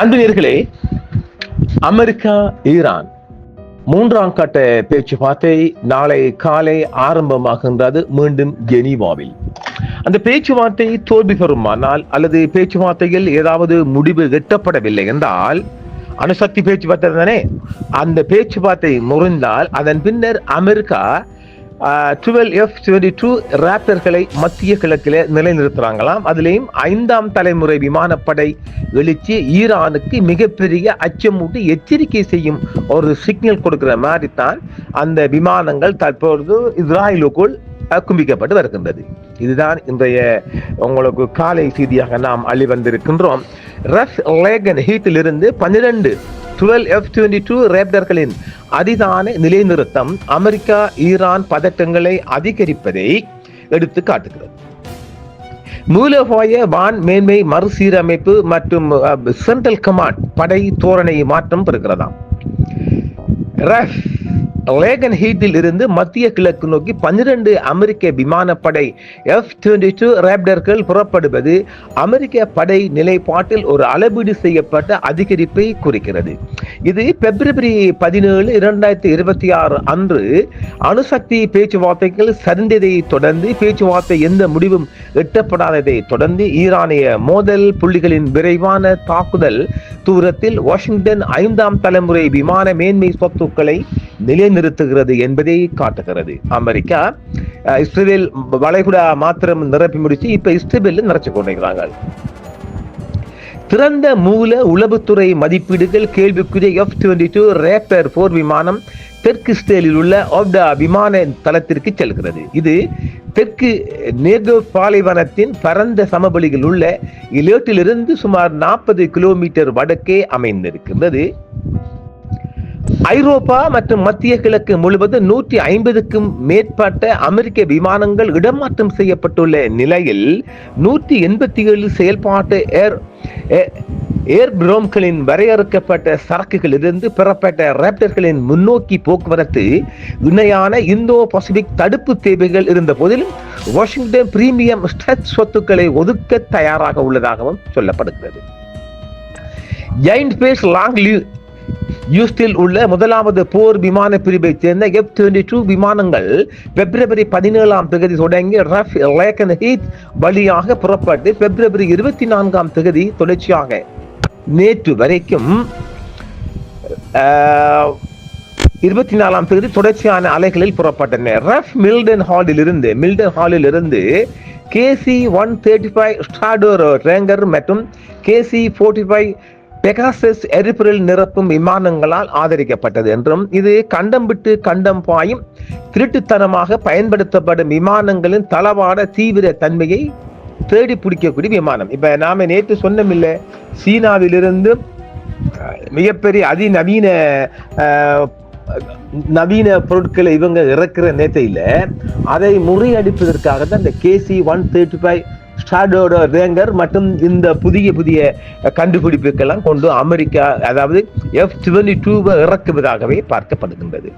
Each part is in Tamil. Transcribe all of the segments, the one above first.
அன்பர்களே, அமெரிக்கா ஈரான் மூன்றாம் கட்ட பேச்சுவார்த்தை நாளை காலை ஆரம்பமாகின்றது. மீண்டும் ஜெனீவாவில் அந்த பேச்சுவார்த்தை தோல்வி பெறுமானால் அல்லது பேச்சுவார்த்தையில் ஏதாவது முடிவு எட்டப்படவில்லை என்றால், அணுசக்தி பேச்சுவார்த்தை தானே, அந்த பேச்சுவார்த்தை முறிந்தால் அதன் பின்னர் அமெரிக்கா 12 F-22 ராப்டர்களை மத்திய கிழக்கில் நிலைநிறுத்துறாங்களாம். அதுலேயும் 5ஆம் தலைமுறை விமானப்படை எழுச்சி ஈரானுக்கு மிகப்பெரிய அச்சமூட்டி எச்சரிக்கை செய்யும் ஒரு சிக்னல் கொடுக்கிற மாதிரி தான் அந்த விமானங்கள் தற்பொழுது இஸ்ராயலுக்குள் குவிக்கப்பட்டு வருகின்றது. இதுதான் இன்றைய உங்களுக்கு காலை செய்தியாக நாம் அழிவந்திருக்கின்றோம். ரஃப் லேகன் ஹீட்டிலிருந்து 12 F-22 ரேப்டர்களின் அதிதான நிலைநிறுத்தம் அமெரிக்கா ஈரான் பதட்டங்களை அதிகரிப்பதை எடுத்து காட்டுகிறது. மூலோபாய வான் மேன்மை மறுசீரமைப்பு மற்றும் சென்ட்ரல் கமாண்ட் படை தோரணை மாற்றம் பெறுகிறதாம். ரஃப் லேகன் ஹீட்டில் இருந்து மத்திய கிழக்கு நோக்கி 12 அமெரிக்க விமானப்படை F-22 ரேப்டர்கள் புறப்படுவது அமெரிக்க படை நிலைப்பாட்டில் ஒரு அளவீடு செய்யப்பட்ட அதிகரிப்பை குறிக்கிறது. இது பிப்ரவரி 17, 2026 அன்று அணுசக்தி பேச்சுவார்த்தைகள் சரிந்ததை தொடர்ந்து பேச்சுவார்த்தை எந்த முடிவும் எட்டப்படாததை தொடர்ந்து ஈரானிய மோதல் புள்ளிகளின் விரைவான தாக்குதல் தூரத்தில் வாஷிங்டன் 5ஆம் தலைமுறை விமான மேன்மை சொத்துக்களை நிலைநிறுத்துகிறது என்பதை காட்டுகிறது. அமெரிக்கா இஸ்ரேல் வளைகுடா மாத்திரம் நிரப்பி முடிச்சு இப்ப இஸ்ரேல் நிறைச்சு கொண்டிருக்கிறாங்க. திறந்த மூல உளவுத்துறை மதிப்பீடுகள் கேள்விக்குரிய F-22 ரேப்டர் 4 விமானம் தெற்கு இஸ்ரேலில் உள்ள ஓப்டா விமான தளத்திற்கு செல்கிறது. இது தெற்கு நேகவ் பாலைவனத்தின் பரந்த சமவெளியில் உள்ள இலேட்டிலிருந்து சுமார் 40 கிலோமீட்டர் வடக்கே அமைந்திருக்கின்றது. ஐரோப்பா மற்றும் மத்திய கிழக்கு முழுவதும் 150க்கும் மேற்பட்ட அமெரிக்க விமானங்கள் இடமாற்றம் செய்யப்பட்டுள்ள நிலையில் 187 செயல்பாட்டு ஏர்பிரோம்களின் வரையறுக்கப்பட்ட சரக்குகளிலிருந்து பெறப்பட்ட ரேப்டர்களின் முன்னோக்கி போக்குவரத்து இணையான இந்தோ பசிபிக் தடுப்பு தேவைகள் இருந்த போதிலும் வாஷிங்டன் பிரீமியம் ஸ்ட்ரெச் சொத்துக்களை ஒதுக்க தயாராக உள்ளதாகவும் சொல்லப்படுகிறது. ஜெயண்ட் பேஸ் லாங் யூஸ்டில் உள்ள முதலாவது போர் விமான பிரிவை சேர்ந்த F-22 விமானங்கள் பிப்ரவரி 17 தொடங்கி ரஃப் லேகன் ஹீத் வழியாக புறப்பட்டு பிப்ரவரி 24 தொடர்ச்சியாக நேற்று வரைக்கும் 24 தொடர்ச்சியான அலைகளில் புறப்பட்டன. ரஃப் மில்டன் ஹாலில் இருந்து KC-135 ஸ்டாடோர் ரேங்கர் மற்றும் KC-45 பெகாசஸ் எரிபொருள் நிரப்பும் விமானங்களால் ஆதரிக்கப்பட்டது என்றும் இது கண்டம் விட்டு கண்டம் பாயும் திருட்டுத்தனமாக பயன்படுத்தப்படும் விமானங்களின் தளவாட தீவிர தன்மையை தேடி பிடிக்கக்கூடிய விமானம். இப்ப நாம நேற்று சொன்னமில்லை, சீனாவிலிருந்து மிகப்பெரிய நவீன பொருட்களை இவங்க இறக்குற நேரத்தையில அதை முறியடிப்பதற்காக தான் இந்த KC-135 ஸ்டாடோட ரேங்கர் மற்றும் இந்த புதிய கண்டுபிடிப்புக்கெல்லாம் கொண்டு அமெரிக்கா அதாவது F-22 இறக்குவதாகவே பார்க்கப்படுகின்றது.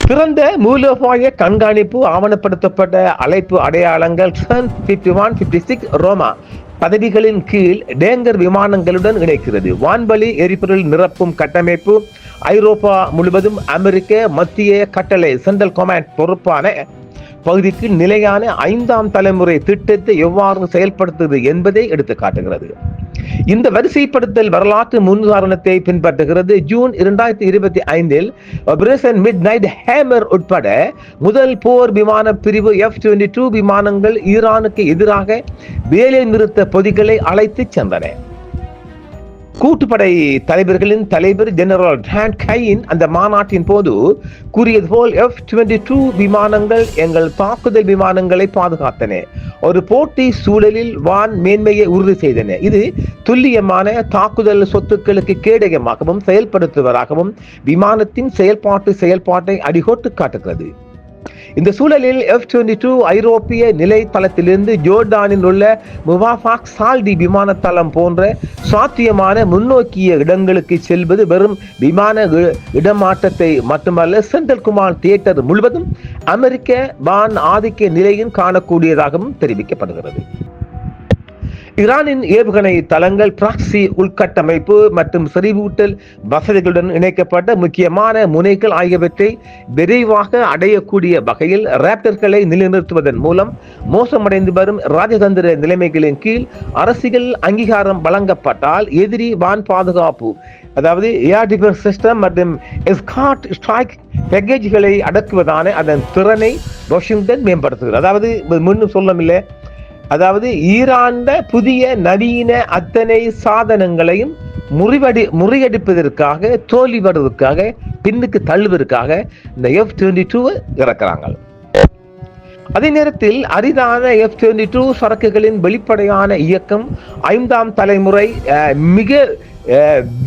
பிறந்த மூலோபாய கண்காணிப்பு ஆவணப்படுத்தப்பட்ட அழைப்பு அடையாளங்கள் 51, 56 ரோமா பதவிகளின் கீழ் டேங்கர் விமானங்களுடன் இணைக்கிறது. வான்வழி எரிபொருள் நிரப்பும் கட்டமைப்பு ஐரோப்பா முழுவதும் அமெரிக்க மத்திய கட்டளை சென்ட்ரல் கமாண்ட் பொறுப்பான பகுதிக்கு நிலையான 5ஆம் தலைமுறை திட்டத்தை எவ்வாறு செயல்படுத்துவது என்பதை எடுத்து காட்டுகிறது. இந்த வரிசைப்படுத்தல் வரலாற்று முன்னுதாரணத்தை பின்பற்றுகிறது. ஜூன் 2025 ஆபரேஷன் மிட்நைட் ஹேமர் உட்பட முதல் போர் விமான பிரிவு F-22 விமானங்கள் ஈரானுக்கு எதிராக வேலை நிறுத்த பொதிகளை அழைத்து சென்றன. கூட்டுப்படை தலைவர்களின் தலைவர் ஜெனரல் டான் கையின் அந்த மாநாட்டின் போது கூறியது போல் F-22 விமானங்கள் எங்கள் தாக்குதல் விமானங்களை பாதுகாத்தன, ஒரு போட்டி சூழலில் வான் மேன்மையை உறுதி செய்தன, இது துல்லியமான தாக்குதல் சொத்துக்களுக்கு கேடயமாகவும் செயல்படுத்துவதாகவும் விமானத்தின் செயல்பாட்டை அடிகோட்டு காட்டுகிறது. இந்த சூழலில் F-22 ஐரோப்பிய நிலை தளத்திலிருந்து ஜோர்டானில் உள்ள முவாஃபாக் சால்டி விமான தளம் போன்ற சாத்தியமான முன்னோக்கிய இடங்களுக்கு செல்வது வெறும் விமான இடமாற்றத்தை மட்டுமல்ல, சென்ட்ரல் கமாண்ட் தியேட்டர் முழுவதும் அமெரிக்க வான் ஆதிக்க நிலையும் காணக்கூடியதாகவும் தெரிவிக்கப்படுகிறது. ஈரானின் ஏவுகணை தளங்கள் பிராக்சி உள்கட்டமைப்பு மற்றும் செறிவூட்டல் வசதிகளுடன் இணைக்கப்பட்ட முக்கியமான முனைகள் ஆகியவற்றை விரைவாக அடையக்கூடிய வகையில் ராப்டர்களை நிலைநிறுத்துவதன் மூலம் மோசமடைந்து வரும் ராஜதந்திர நிலைமைகளின் கீழ் அரசியல் அங்கீகாரம் வழங்கப்பட்டால் எதிரி வான் பாதுகாப்பு, அதாவது ஏர் டிஃபென்ஸ் சிஸ்டம் மற்றும் எஸ்கார்ட் ஸ்ட்ரைக் பேக்கேஜ்களை அடக்குவதான அதன் திறனை வாஷிங்டன் மேம்படுத்துகிறது. அதாவது முன்னும் சொல்லமில்லை, அதாவது ஈரான் புதிய நவீன அத்தனை சாதனங்களையும் முறியடிப்பதற்காக, தோல்வி வருவதற்காக, பின்னுக்கு தள்ளுவதற்காக இந்த F-22 இறக்குறாங்க. அதே நேரத்தில் அரிதான F-22 சரக்குகளின் வெளிப்படையான இயக்கம் 5ஆம் தலைமுறை மிக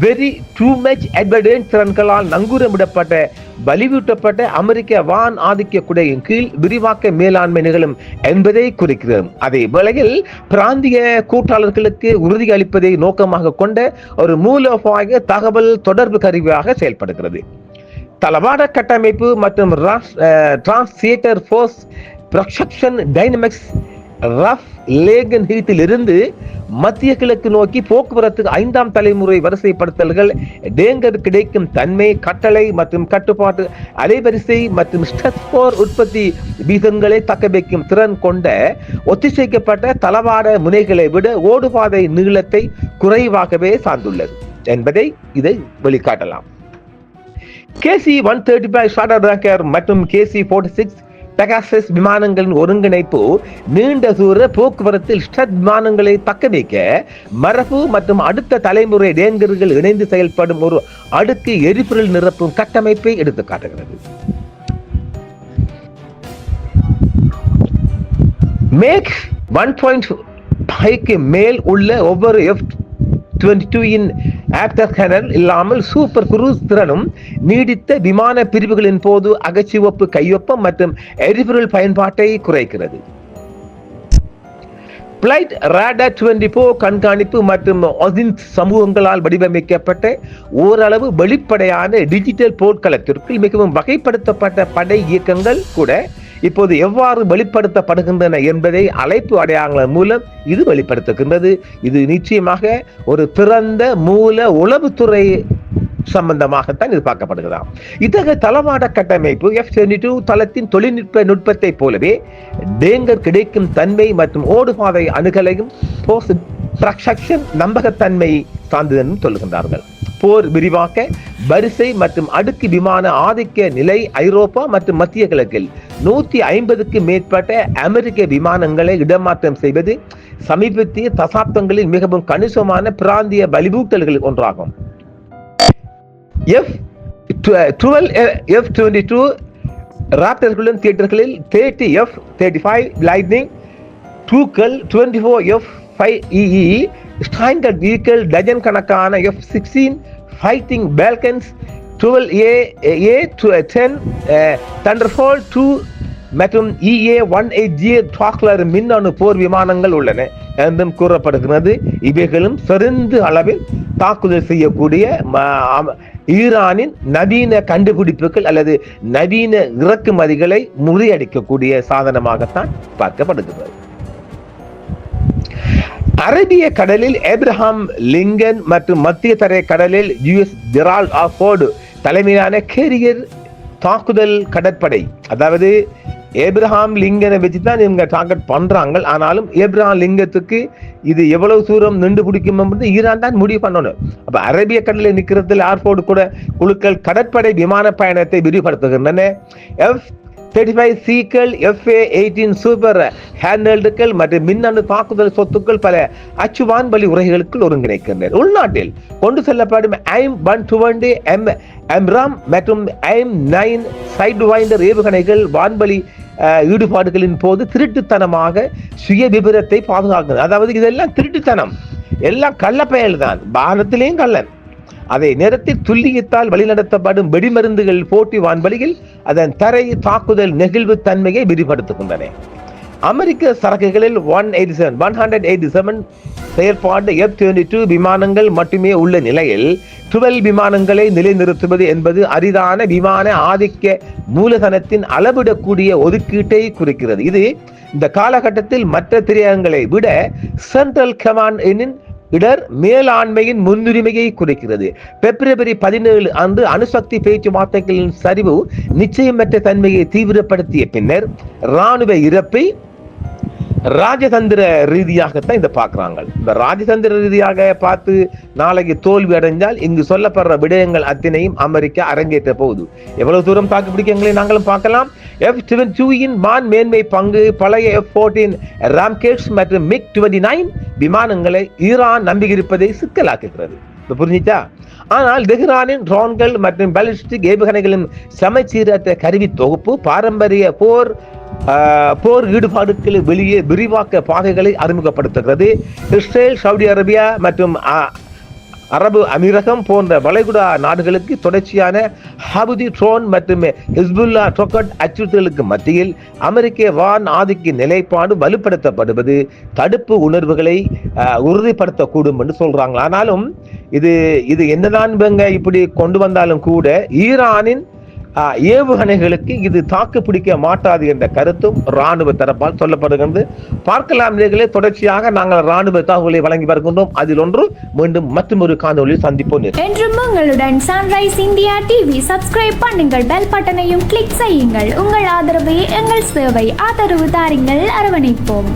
வெரி டூ மச் அட்வான்ஸ்ட் திறன்களால் நங்கூரமிடப்பட்ட வலிவூட்டப்பட்ட அமெரிக்க வான் ஆதிக்க குடையின் கீழ் விரிவாக்க மேலாண்மை நிகழும் என்பதை குறிக்கிறது. அதே வேளையில் பிராந்திய கூட்டாளர்களுக்கு உறுதி அளிப்பதை நோக்கமாக கொண்ட ஒரு மூலோபாய தகவல் தொடர்பு கருவியாக செயல்படுகிறது. தளவாட கட்டமைப்பு மற்றும் டிரான்ஸ்தியேட்டர் ஃபோர்ஸ் ப்ரொஜெக்ஷன் டைனமிக்ஸ் ரஃப் லேகன் ஹீட்டில் இருந்து மத்திய கிழக்கு நோக்கி போக்குவரத்துக்கு 5ஆம் தலைமுறை வரிசைப்படுத்தல்கள், டேங்கர் கிடைக்கும் தன்மை, கட்டளை மற்றும் கட்டுப்பாட்டு அலைவரிசை மற்றும் ஸ்ட்ரெஸ்போர் உற்பத்தி வீதங்களை தக்க வைக்கும் திறன் கொண்ட ஒத்திசைக்கப்பட்ட தளவாட முனைகளை விட ஓடுபாதை நீளத்தை குறைவாகவே சார்ந்துள்ளது என்பதை இதை வெளிக்காட்டலாம். KC-135 ஷாடர் மற்றும் KC-46 பெகாசஸ் விமானங்களின் ஒருங்கிணைப்பு நீண்ட தூர போக்குவரத்தில் ஸ்ட்ரட் விமானங்களை தக்க வைக்க மரபு மற்றும் அடுத்த தலைமுறை டேங்கர்கள் இணைந்து செயல்படும் ஒரு அடுக்கு எரிபொருள் நிரப்பும் கட்டமைப்பை எடுத்து காட்டுகிறது. மேக் 1.5க்கு மேல் உள்ள ஒவ்வொரு F-22 ஆப்டர் கேனல் இல்லாமல் சூப்பர் குரூஸ் திறனும் நீடித்த விமான பிரிவுகளின் போது அகச்சிவப்பு கையொப்பம் மற்றும் எரிபொருள் பயன்பாட்டை குறைக்கிறது. பிளைட் ராடார் 24 கண்காணிப்பு மற்றும் ஒசின்ஸ் சமூகங்களால் வடிவமைக்கப்பட்ட ஓரளவு வெளிப்படையான டிஜிட்டல் போர்க்களத்திற்குள் மிகவும் வகைப்படுத்தப்பட்ட படை இயக்கங்கள் கூட இப்போது எவ்வாறு வெளிப்படுத்தப்படுகின்றன என்பதை அழைப்பு அடையாளங்கள் மூலம் இது வெளிப்படுத்துகின்றது. இது நிச்சயமாக ஒரு திறந்த மூல உளவுத்துறை சம்பந்தமாகத்தான் இது பார்க்கப்படுகிறதாம். இத்தகைய தளவாட கட்டமைப்பு F-22 தளத்தின் தொழில்நுட்ப நுட்பத்தை போலவே டேங்கர் கிடைக்கும் தன்மை மற்றும் ஓடுபாதை அணுகலையும் நம்பகத்தன்மை சான்றிதழும் சொல்லுகின்றார்கள். போர் விரிவாக்க வரிசை மற்றும் அடுக்கு விமான ஆதிக்க நிலை ஐரோப்பா மற்றும் மத்திய கிழக்கில் 150க்கு மேற்பட்ட அமெரிக்க விமானங்களை இடமாற்றம் செய்வது சமீபத்திய தசாப்தங்களில் மிகவும் கணிசமான பிராந்திய வலிவூட்டல்களில் ஒன்றாகும். F-22 ராப்டர்களுடன் தியேட்டர்களில் 30 F-35 லைட்னிங் 2க்கள், 24 F-5EE ஸ்டாண்டர்ட் வெஹிக்கிள், டஜன் கணக்கான F-16 fighting Balkans, 12A-10 thunderbolt 2 மற்றும் EA-18G டாக்லர் மின்னணு போர் விமானங்கள் உள்ளன என்றும் கூறப்படுகிறது. இவைகளும் சிறந்த அளவில் தாக்குதல் செய்யக்கூடிய ஈரானின் நவீன கண்டுபிடிப்புகள் அல்லது நவீன இறக்குமதிகளை முறியடிக்கக்கூடிய சாதனமாகத்தான் பார்க்கப்படுகிறது. அரேபிய கடலில் ஏப்ரஹாம் லிங்கன் மற்றும் மத்திய தரை கடலில் US ஜெரால்ட் ஆர் ஃபோர்டு தலைமையிலான கேரியர் தாக்குதல் கடற்படை, அதாவது ஏப்ரஹாம் லிங்கனை வச்சு தான் இவங்க டார்கெட் பண்றாங்க. ஆனாலும் ஏப்ரஹாம் லிங்கத்துக்கு இது எவ்வளவு தூரம் நின்று பிடிக்கும் என்பது ஈரான் தான் முடிவு பண்ணணும். அப்ப அரேபிய கடலில் நிற்கிறதுல ஆர்போர்டு கூட குழுக்கள் கடற்படை விமான பயணத்தை விரிவுபடுத்துகின்றன. F-35Cக்கள், FA-18 சூப்பர் ஹேண்ட்ஹெல்டுகள் மற்றும் மின்னணு தாக்குதல் சொத்துக்கள் பல அச்சுவான்பலி உரைகளுக்குள் ஒருங்கிணைக்கின்றன. உள்நாட்டில் கொண்டு செல்லப்படும் AIM-120 AMRAAM மற்றும் AIM-9 சைட்வைண்டர் ஏவுகணைகள் வான்பலி ஈடுபாடுகளின் போது திருட்டுத்தனமாக சுய விபரத்தை பாதுகாக்கிறது. அதாவது இதெல்லாம் திருட்டுத்தனம், எல்லாம் கள்ளப்பயல் தான், வானத்திலேயும் கள்ளன். அதே நேரத்தில் துல்லியத்தால் வழிநடத்தப்படும் வெடிமருந்துகள் போட்டி வான்பலியில் அதன் தரை தாக்குதல் நெகிழ்வு தன்மையை விரிவுபடுத்துகின்றன. அமெரிக்க சரக்குகளில் 187 செயல்பாடு F-22 விமானங்கள் மட்டுமே உள்ள நிலையில் 12 விமானங்களை நிலைநிறுத்துவது என்பது அரிதான விமான ஆதிக்க மூலதனத்தின் அளவிடக்கூடிய ஒதுக்கீட்டை குறிக்கிறது. இது இந்த காலகட்டத்தில் மற்ற திரையகங்களை விட சென்ட்ரல் கமாண்டின் இடர் மேலாண்மையின் முன்னுரிமையை குறைக்கிறது. பிப்ரவரி 17 அன்று அணுசக்தி பேச்சுவார்த்தைகளின் சரிவு நிச்சயமற்ற தன்மையை தீவிரப்படுத்திய பின்னர் இராணுவ இறப்பை ராஜதந்திர ரீதியாகத்தான் இதை பார்க்கிறாங்க. இந்த ராஜதந்திர ரீதியாக பார்த்து நாளைக்கு தோல்வி அடைஞ்சால் இங்கு சொல்லப்படுற விடயங்கள் அத்தனையும் அமெரிக்கா அரங்கேற்ற போகுது. எவ்வளவு தூரம் தாக்கு பிடிக்கங்களை நாங்களும் பார்க்கலாம். F-22 வான் மேன்மை பங்கு பழைய F-14 ராம்கேட்ஸ் மற்றும் MiG-29 விமானங்களை ஈரான் நம்பியிருப்பதை சிக்கலாக்குகிறது. புரிஞ்சிச்சா? ஆனால் தெஹ்ரானின் ட்ரோன்கள் மற்றும் பாலிஸ்டிக் ஏவுகணைகளின் சமச்சீரற்ற கருவி தொகுப்பு பாரம்பரிய போர் ஈடுபாடுகளை வெளியே விரிவாக்க பாதைகளை அறிமுகப்படுத்துகிறது. இஸ்ரேல், சவுதி அரேபியா மற்றும் அரபு அமீரகம் போன்ற வளைகுடா நாடுகளுக்கு தொடர்ச்சியான ஹவுதி ட்ரோன் மற்றும் ஹிஸ்புல்லா ராக்கெட் அச்சுறுத்தலுக்கு மத்தியில் அமெரிக்க வான் ஆதிக்க நிலைப்பாடு வலுப்படுத்தப்படுவது தடுப்பு உணர்வுகளை உறுதிப்படுத்தக்கூடும் என்று சொல்றாங்க. ஆனாலும் இது என்னதான் இப்படி கொண்டு வந்தாலும் கூட ஈரானின் ஏவுகணைகளுக்கு இது தாக்கு பிடிக்க மாட்டாது என்ற கருத்தும் ராணுவ தரப்பால் சொல்லப்படுகிறது. பார்க்கலாம் நேயர்களே, தொடர்ச்சியாக நாங்கள் ராணுவ தகவலை வழங்கி வருகின்றோம். அதில் ஒன்று மீண்டும் மற்றொரு காணொலியில் சந்திப்போம். என்றும் உங்களுடன் சன்ரைஸ் இந்தியா டிவி சப்ஸ்கிரைப் பண்ணுங்கள், பெல் பட்டனையும் கிளிக் செய்யுங்கள். உங்கள் ஆதரவை எங்கள் சேவை, ஆதரவு தாருங்கள், அரவணைப்போம்.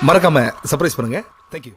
மறக்காம சர்ப்ரைஸ் பண்ணுங்க. தேங்க்யூ.